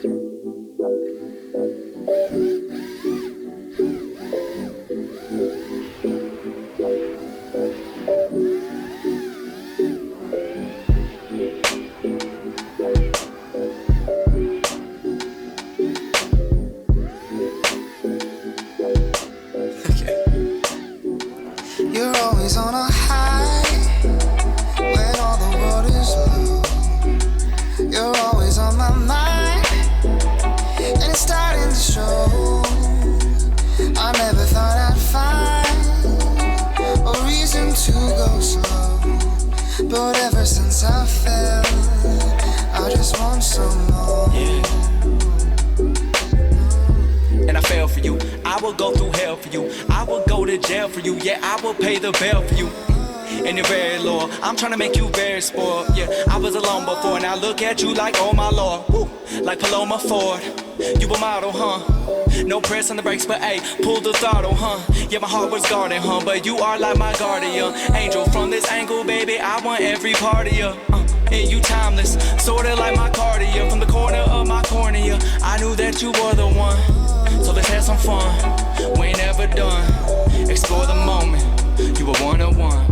You're always on a high when all the world is low. You're always on my mind, and it's starting to show. I never thought I'd find a reason to go slow, but ever since I fell, I just want some more. Yeah. And I fell for you. I will go through hell for you. I will go to jail for you. Yeah, I will pay the bail for you. And you're very loyal. I'm trying to make you very spoiled. Yeah, I was alone before. Now look at you like, oh my Lord. Woo. Like Paloma Ford. You a model, huh? No press on the brakes, but hey, pull the throttle, huh? Yeah, my heart was guarding, huh? But you are like my guardian angel. From this angle, baby, I want every part of you. And you timeless, sorta like my cardio. From the corner of my cornea, I knew that you were the one. So let's have some fun, we ain't never done. Explore the moment, you were one-on-one.